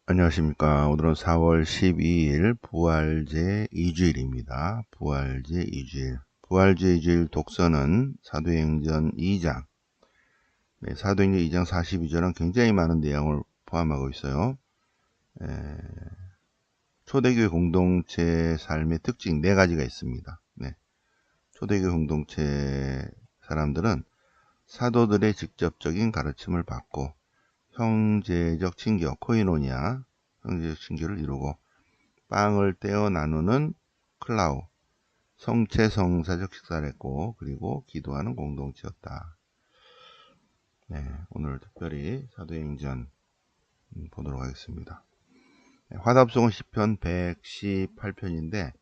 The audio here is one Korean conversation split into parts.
안녕하십니까. 오늘은 4월 12일 부활제 2주일입니다. 부활제 2주일. 부활제 2주일 독서는 사도행전 2장. 사도행전 2장 42절은 굉장히 많은 내용을 포함하고 있어요. 초대교회 공동체 삶의 특징 4가지가 있습니다. 초대교회 공동체 사람들은 사도들의 직접적인 가르침을 받고 형제적 친교, 코이노니아, 형제적 친교를 이루고 빵을 떼어 나누는 클라우, 성체성사적 식사를 했고, 그리고 기도하는 공동체였다. 오늘 특별히 사도행전 보도록 하겠습니다. 화답송은 시편 118편인데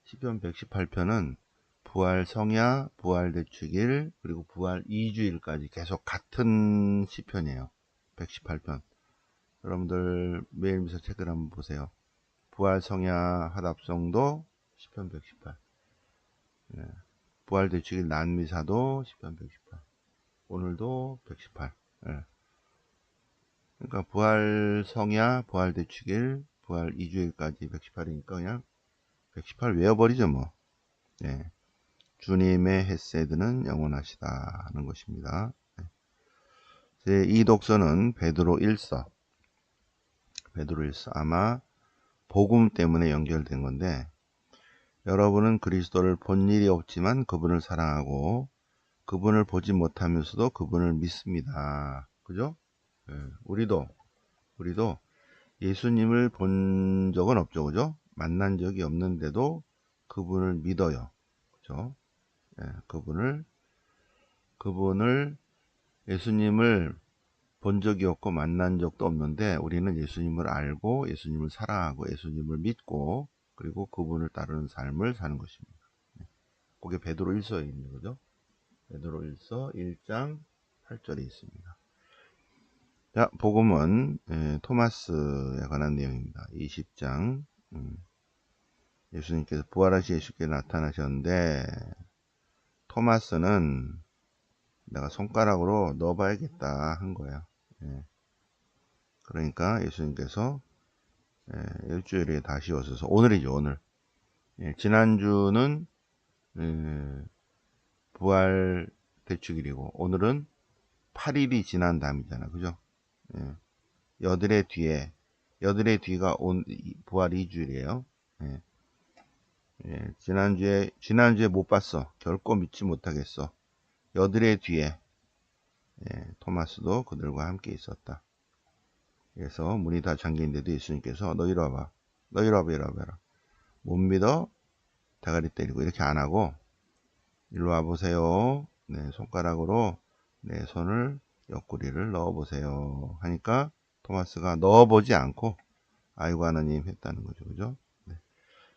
시편 118편은 부활 성야, 부활 대축일, 그리고 부활 2주일까지 계속 같은 시편이에요. 118편. 여러분들 매일 미사 책을 한번 보세요. 부활 성야 화답송도 시편 118. 부활 대축일 난미사도 시편 118. 오늘도 118. 그러니까 부활 성야, 부활 대축일, 부활 2주일까지 118이니까 그냥 118 외워버리죠 뭐. 주님의 헷세드는 영원하시다 하는 것입니다. 제 2독서는 베드로 1서. 베드로 1서. 아마 복음 때문에 연결된 건데, 여러분은 그리스도를 본 일이 없지만 그분을 사랑하고 그분을 보지 못하면서도 그분을 믿습니다. 그죠? 우리도 예수님을 본 적은 없죠. 그죠? 만난 적이 없는데도 그분을 믿어요. 그죠? 그분을 예수님을 본 적이 없고 만난 적도 없는데 우리는 예수님을 알고 예수님을 사랑하고 예수님을 믿고 그리고 그분을 따르는 삶을 사는 것입니다. 그게 베드로 1서에 있는 거죠. 베드로 1서 1장 8절에 있습니다. 자, 복음은 토마스에 관한 내용입니다. 20장. 예수님께서 부활하신 예수께 나타나셨는데 토마스는 내가 손가락으로 넣어봐야겠다 한 거예요. 그러니까 예수님께서 일주일에 다시 오셔서 오늘이죠. 오늘. 지난주는 부활 대축일이고 오늘은 8일이 지난 다음이잖아. 그죠? 여드레 뒤가 부활 2주일이에요. 지난주에 못 봤어. 결코 믿지 못하겠어. 여드레 뒤에 토마스도 그들과 함께 있었다. 그래서 문이 다 잠긴데도 예수님께서 너 이리 와봐. 너 이리 와봐. 못 믿어? 대가리 때리고 이렇게 안 하고 이리 와보세요. 손가락으로 내 손을 옆구리를 넣어보세요. 하니까 토마스가 넣어보지 않고 아이고 하나님 했다는 거죠. 그죠?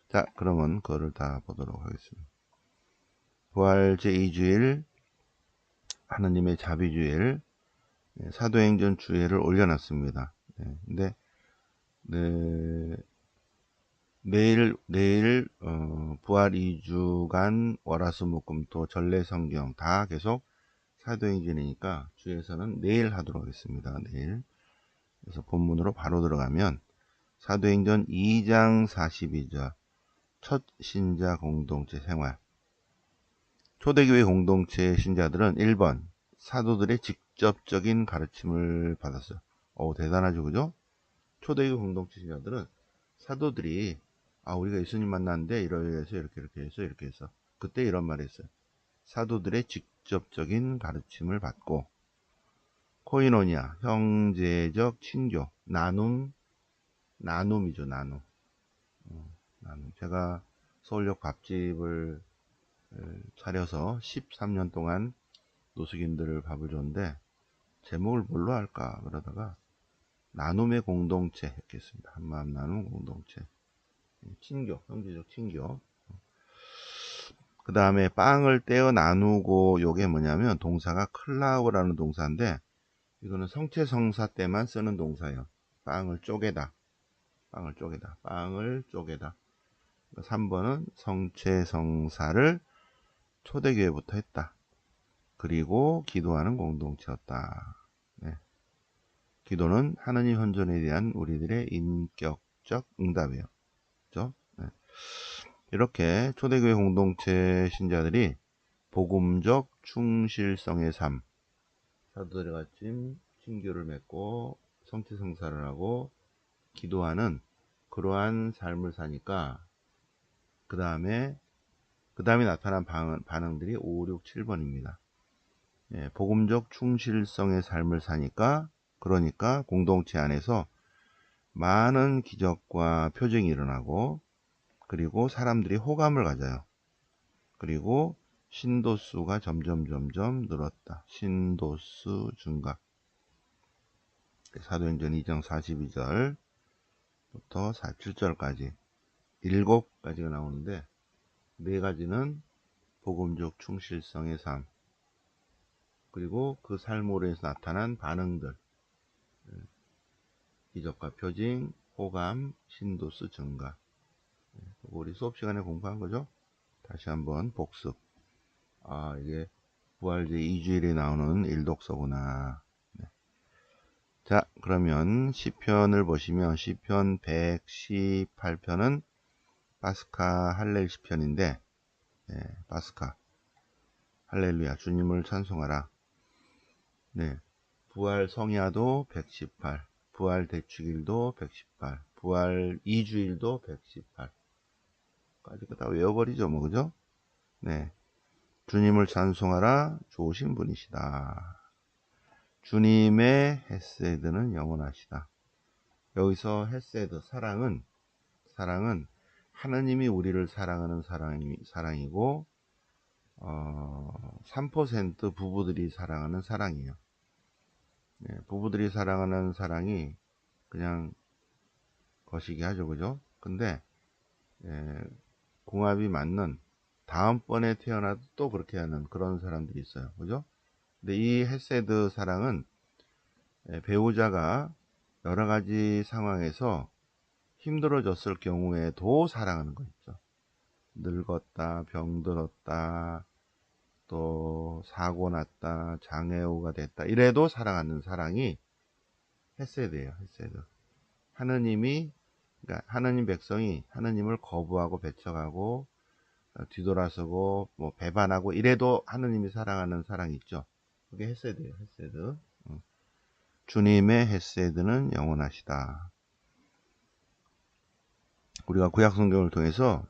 자, 그러면 그거를 다 보도록 하겠습니다. 부활 제2주일, 하느님의 자비주일, 사도행전 주일을 올려놨습니다. 근데 내일 부활 2주간 월화수목금토 전래성경 다 계속 사도행전이니까 주에서는 내일 하도록 하겠습니다. 내일. 그래서 본문으로 바로 들어가면 사도행전 2장 42절 첫 신자 공동체 생활. 초대교회 공동체 신자들은 1번 사도들의 직접적인 가르침을 받았어요. 대단하죠. 그죠? 초대교회 공동체 신자들은 사도들이 우리가 예수님 만났는데 이렇게 해서 이렇게 해서 그때 이런 말 했어요. 사도들의 직접적인 가르침을 받고 코이노니아 형제적 친교 나눔이죠. 나눔. 제가 서울역 밥집을 차려서 13년 동안 노숙인들을 밥을 줬는데 제목을 뭘로 할까 그러다가 나눔의 공동체 했겠습니다. 한마음 나눔 공동체. 친교, 형제적 친교. 그 다음에 빵을 떼어 나누고 요게 뭐냐면 동사가 클라우라는 동사인데 이거는 성체성사 때만 쓰는 동사예요. 빵을 쪼개다. 3번은 성체성사를 초대교회부터 했다. 그리고 기도하는 공동체였다. 기도는 하느님 현존에 대한 우리들의 인격적 응답이에요. 그죠? 네. 이렇게 초대교회 공동체 신자들이 복음적 충실성의 삶, 사도들의 같이 친교를 맺고 성취성사를 하고 기도하는 그러한 삶을 사니까 그 다음에 나타난 반응들이 5, 6, 7번입니다. 예, 복음적 충실성의 삶을 사니까 그러니까 공동체 안에서 많은 기적과 표징이 일어나고 그리고 사람들이 호감을 가져요. 그리고 신도수가 점점 늘었다. 신도수 증가. 사도행전 2장 42절부터 47절까지 7가지가 나오는데 4가지는 복음적 충실성의 삶, 그리고 그 삶으로 해서 나타난 반응들, 기적과 표징, 호감, 신도수 증가. 우리 수업 시간에 공부한 거죠? 다시 한번 복습. 아, 이게 부활제 2주일에 나오는 일독서구나. 네. 자, 그러면 시편을 보시면 시편 118편은 파스카 할렐 시편인데, 파스카 할렐루야 주님을 찬송하라. 네, 부활 성야도 118, 부활 대축일도 118, 부활 2주일도 118. 까지 다 외워버리죠, 뭐, 그죠? 네. 주님을 찬송하라, 좋으신 분이시다. 주님의 헤세드는 영원하시다. 여기서 헤세드, 사랑은 하느님이 우리를 사랑하는 사랑이고, 3% 부부들이 사랑하는 사랑이에요. 네, 부부들이 사랑하는 사랑이 그냥 거시기 하죠, 그죠? 근데, 궁합이 맞는, 다음번에 태어나도 또 그렇게 하는 그런 사람들이 있어요. 그죠? 근데 이 헤세드 사랑은 배우자가 여러 가지 상황에서 힘들어졌을 경우에도 사랑하는 거 있죠. 늙었다, 병들었다, 또 사고 났다, 장애우가 됐다, 이래도 사랑하는 사랑이 헤세드예요. 헤세드. 그러니까 하느님 백성이 하느님을 거부하고 배척하고 뒤돌아서고 뭐 배반하고 이래도 하느님이 사랑하는 사랑이 있죠. 그게 헤세드예요. 헤세드. 주님의 헤세드는 영원하시다. 우리가 구약 성경을 통해서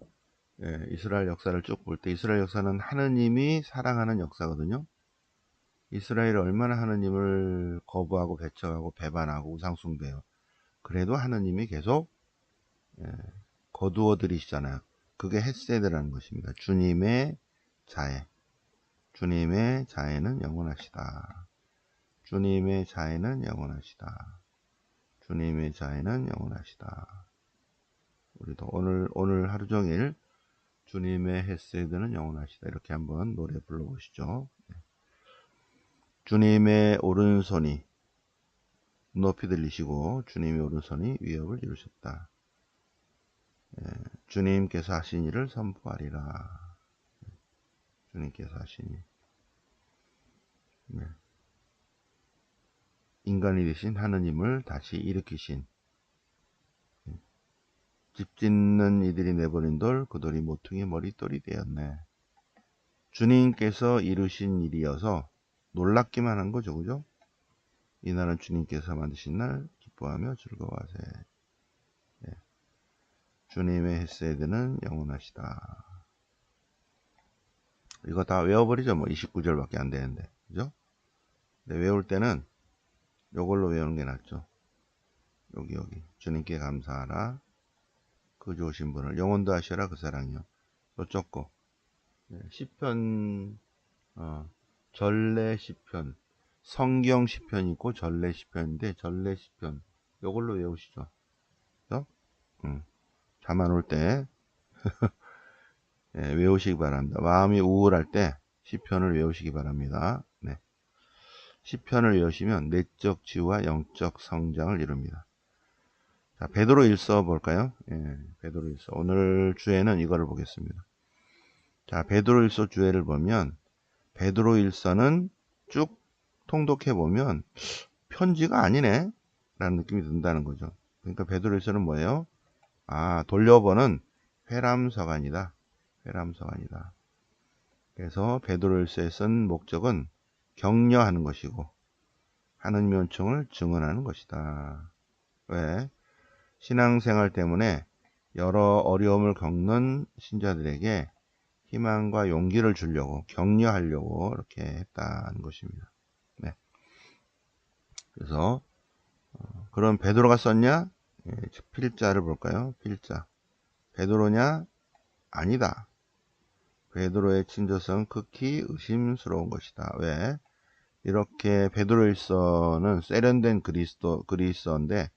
이스라엘 역사를 쭉 볼 때 이스라엘 역사는 하느님이 사랑하는 역사거든요. 이스라엘이 얼마나 하느님을 거부하고 배척하고 배반하고 우상숭배해요. 그래도 하느님이 계속 거두어 들이시잖아요. 그게 헤세드라는 것입니다. 주님의 자애. 주님의 자애는 영원하시다. 주님의 자애는 영원하시다. 주님의 자애는 영원하시다. 우리도 오늘 하루 종일 주님의 헤세드는 영원하시다. 이렇게 한번 노래 불러보시죠. 주님의 오른손이 높이 들리시고 주님의 오른손이 위협을 이루셨다. 주님께서 하신 일을 선포하리라. 주님께서 하신 일. 네. 인간이 되신 하느님을 다시 일으키신, 집 짓는 이들이 내버린 돌, 그 돌이 모퉁이 머릿돌이 되었네. 주님께서 이루신 일이어서 놀랍기만 한 거죠, 그죠? 이 날은 주님께서 만드신 날 기뻐하며 즐거워하세. 네. 주님의 헤세드는 영원하시다. 이거 다 외워버리죠. 뭐 29절밖에 안 되는데, 그죠? 근데 외울 때는 요걸로 외우는 게 낫죠. 여기 주님께 감사하라. 그 좋으신 분을 영원도 하시라. 그 사랑이요. 요쪽 거 시편, 전래 시편, 성경 시편이 있고 전래 시편인데 전래 시편 요걸로 외우시죠. 그죠? 잠 안 올 때 외우시기 바랍니다. 마음이 우울할 때 시편을 외우시기 바랍니다. 네. 시편을 외우시면 내적 지혜와 영적 성장을 이룹니다. 자, 베드로 1서 볼까요? 베드로 1서. 오늘 주에는 이거를 보겠습니다. 자, 베드로 1서 주에를 보면 베드로 1서는 쭉 통독해 보면 편지가 아니네. 라는 느낌이 든다는 거죠. 그러니까 베드로일서는 뭐예요? 돌려보는 회람서간이다. 회람서간이다. 그래서 베드로일서에 쓴 목적은 격려하는 것이고 하느님의 은총을 증언하는 것이다. 왜? 신앙생활 때문에 여러 어려움을 겪는 신자들에게 희망과 용기를 주려고, 격려하려고 이렇게 했다는 것입니다. 네. 그래서 그럼 베드로가 썼냐? 필자를 볼까요? 필자. 베드로냐? 아니다. 베드로의 친절성은 극히 의심스러운 것이다. 왜? 이렇게 베드로일서는 세련된 그리스어인데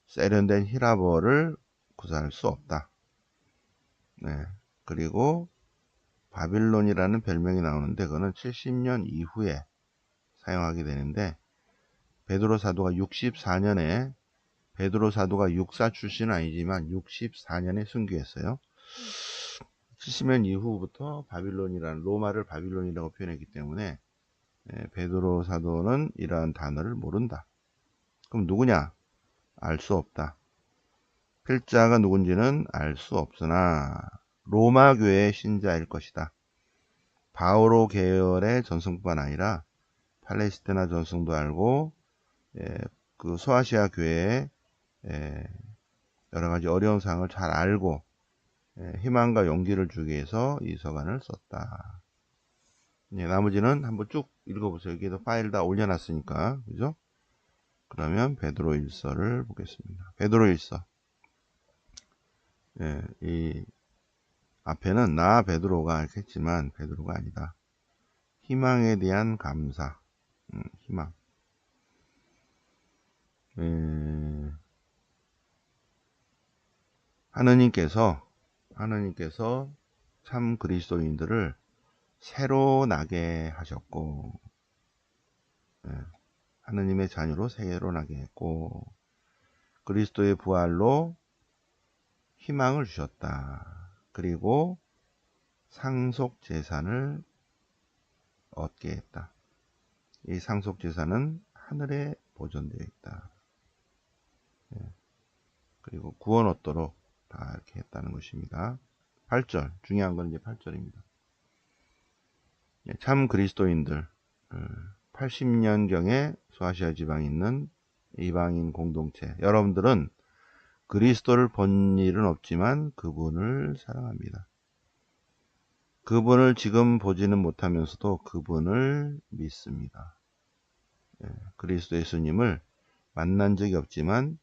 세련된 히라버를 구사할 수 없다. 네. 그리고 바빌론이라는 별명이 나오는데 그거는 70년 이후에 사용하게 되는데 베드로 사도가 64년에 베드로 사도가 육사 출신은 아니지만 64년에 순교했어요. 70년 이후부터 바빌론이라는 로마를 바빌론이라고 표현했기 때문에 베드로 사도는 이러한 단어를 모른다. 그럼 누구냐? 알 수 없다. 필자가 누군지는 알 수 없으나 로마 교회의 신자일 것이다. 바오로 계열의 전승뿐만 아니라 팔레스티나 전승도 알고 그 소아시아 교회의 여러 가지 어려운 상황을 잘 알고 희망과 용기를 주기 위해서 이 서간을 썼다. 나머지는 한번 쭉 읽어보세요. 여기에도 파일 다 올려놨으니까, 그죠? 그러면 베드로 일서를 보겠습니다. 베드로 일서. 이 앞에는 나 베드로가 이렇게 했지만 베드로가 아니다. 희망에 대한 감사. 희망. 하느님께서 참 그리스도인들을 새로 나게 하셨고, 하느님의 자녀로 새로 나게 했고, 그리스도의 부활로 희망을 주셨다. 그리고 상속 재산을 얻게 했다. 이 상속 재산은 하늘에 보존되어 있다. 그리고 구원 얻도록 다 이렇게 했다는 것입니다. 8절, 중요한 건 이제 8절입니다. 참 그리스도인들, 80년경에 소아시아 지방에 있는 이방인 공동체, 여러분들은 그리스도를 본 일은 없지만 그분을 사랑합니다. 그분을 지금 보지는 못하면서도 그분을 믿습니다. 그리스도 예수님을 만난 적이 없지만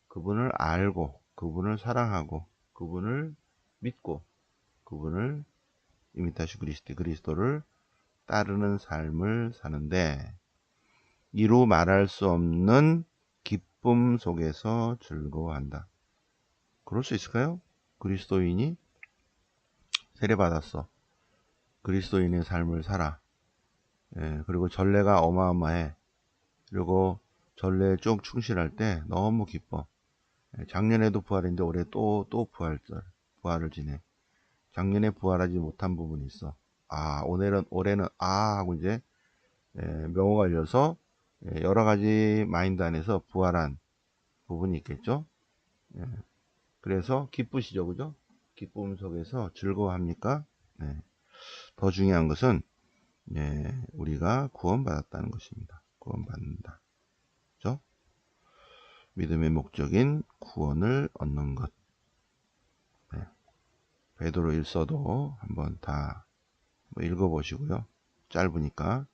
그분을 알고 그분을 사랑하고 그분을 믿고 그분을 이미타시 그리스도를 따르는 삶을 사는데 이루 말할 수 없는 기쁨 속에서 즐거워한다. 그럴 수 있을까요? 그리스도인이 세례받았어. 그리스도인의 삶을 살아. 그리고 전례가 어마어마해. 그리고 전례에 쭉 충실할 때 너무 기뻐. 작년에도 부활인데 올해 또 부활을 지내. 작년에 부활하지 못한 부분이 있어. 올해는 하고 이제 명호가 열려서 여러 가지 마인드 안에서 부활한 부분이 있겠죠. 그래서 기쁘시죠, 그죠? 기쁨 속에서 즐거워합니까? 더 중요한 것은 우리가 구원받았다는 것입니다. 구원받는다. 그죠? 믿음의 목적인 구원을 얻는 것. 베드로 일서도 한번 다 읽어보시고요. 짧으니까.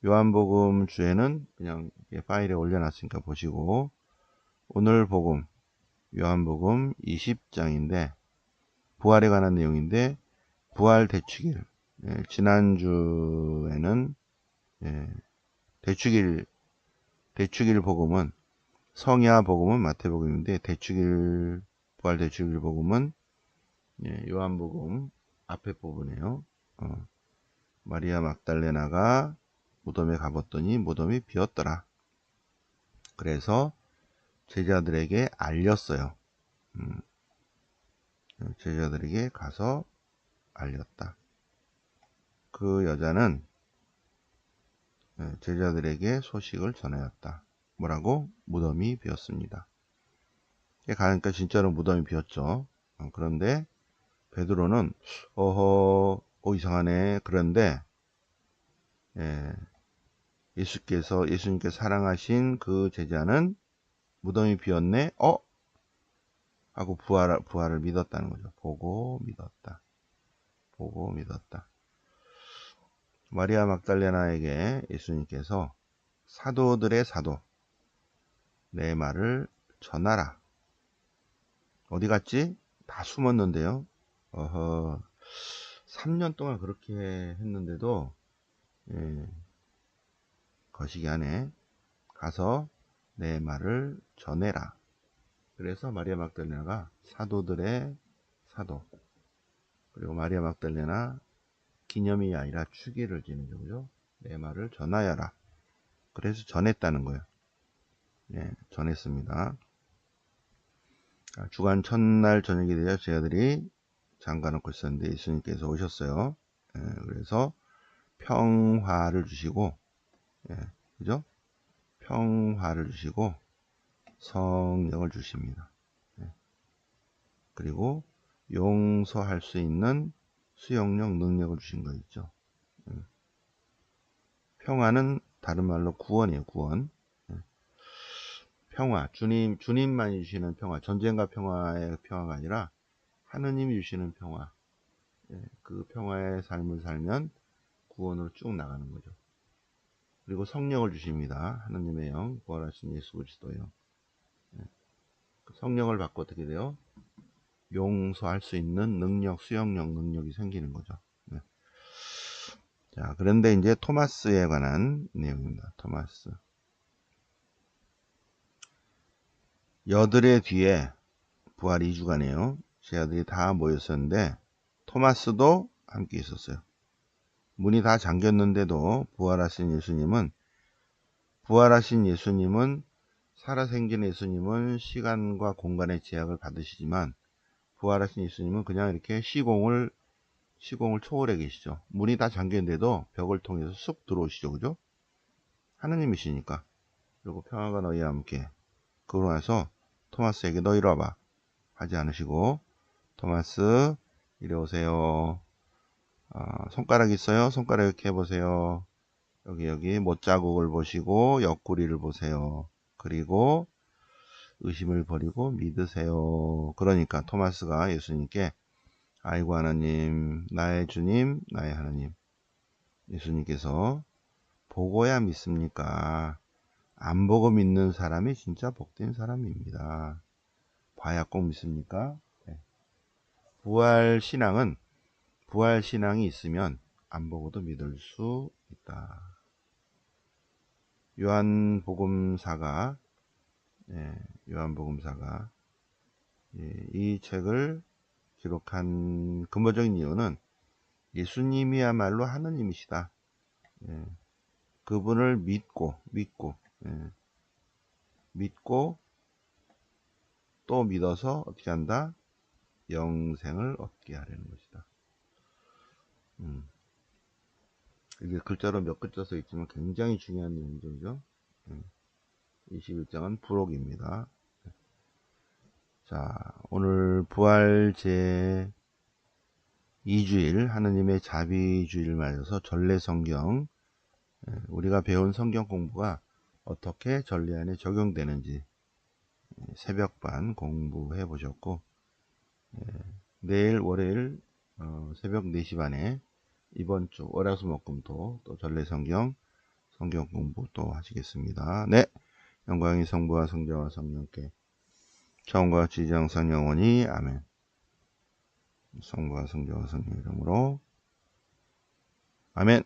요한복음 주에는 그냥 파일에 올려놨으니까 보시고, 오늘 복음, 요한복음 20장인데, 부활에 관한 내용인데, 부활 대축일. 지난주에는 대축일 복음은 성야 복음은 마태복음인데 부활 대축일 복음은 요한복음 앞에 부분이에요. 마리아 막달레나가 무덤에 가봤더니 무덤이 비었더라. 그래서 제자들에게 알렸어요. 제자들에게 가서 알렸다. 그 여자는 제자들에게 소식을 전하였다. 뭐라고? 무덤이 비었습니다. 가니까 진짜로 무덤이 비었죠. 그런데 베드로는 이상하네. 그런데 예, 예수님께 사랑하신 그 제자는 무덤이 비었네. 하고 부활을 믿었다는 거죠. 보고 믿었다. 보고 믿었다. 마리아 막달레나에게 예수님께서 사도들의 사도, 내 말을 전하라. 어디 갔지? 다 숨었는데요. 3년 동안 그렇게 했는데도 거시기 안에 가서 내 말을 전해라. 그래서 마리아 막달레나가 사도들의 사도, 그리고 마리아 막달레나 기념이 아니라 축일을 지는 거죠. 내 말을 전하여라. 그래서 전했다는 거예요. 전했습니다. 주간 첫날 저녁이 되자 제자들이 장가놓고 있었는데 예수님께서 오셨어요. 그래서 평화를 주시고, 그죠? 평화를 주시고 성령을 주십니다. 그리고 용서할 수 있는 수용력 능력을 주신 거 있죠. 평화는 다른 말로 구원이에요. 구원. 평화, 주님만이 주시는 평화, 전쟁과 평화의 평화가 아니라 하느님이 주시는 평화. 그 평화의 삶을 살면 구원으로 쭉 나가는 거죠. 그리고 성령을 주십니다. 하느님의 영, 부활하신 예수 그리스도의 영. 성령을 받고 어떻게 돼요? 용서할 수 있는 능력, 수용력 능력이 생기는 거죠. 자, 그런데 이제 토마스에 관한 내용입니다. 토마스. 여들의 뒤에 부활 2주간이에요. 제자들이 다 모였었는데 토마스도 함께 있었어요. 문이 다 잠겼는데도 부활하신 살아생긴 예수님은 시간과 공간의 제약을 받으시지만 부활하신 예수님은 그냥 이렇게 시공을 초월해 계시죠. 문이 다 잠겼는데도 벽을 통해서 쑥 들어오시죠. 그죠? 하느님이시니까. 그리고 평화가 너희와 함께. 그러고 나서 토마스에게 너 이리 와봐 하지 않으시고, 토마스 이리 오세요. 손가락 있어요? 손가락 이렇게 해보세요. 여기 못자국을 보시고 옆구리를 보세요. 그리고 의심을 버리고 믿으세요. 그러니까 토마스가 예수님께 아이고 하나님, 나의 주님, 나의 하나님. 예수님께서 보고야 믿습니까? 안 보고 믿는 사람이 진짜 복된 사람입니다. 봐야 꼭 믿습니까? 네. 부활 신앙이 있으면 안 보고도 믿을 수 있다. 요한복음사가 이 책을 기록한 근본적인 이유는 예수님이야말로 하느님이시다. 그분을 믿고 또 믿어서 어떻게 한다? 영생을 얻게 하려는 것이다. 이게 글자로 몇 글자 써 있지만 굉장히 중요한 내용이죠. 21장은 부록입니다. 자, 오늘 부활제 2주일 하느님의 자비주의를 맞아서 전래성경, 우리가 배운 성경 공부가 어떻게 전래 안에 적용되는지 새벽반 공부해 보셨고, 내일 월요일 새벽 4시 반에 이번 주 월화수목금토 또 전래성경 성경 공부 또 하시겠습니다. 네, 영광이 성부와 성자와 성령께 처음과 같이 이제 항상 영원히 아멘. 성부와 성자와 성령 이름으로 아멘.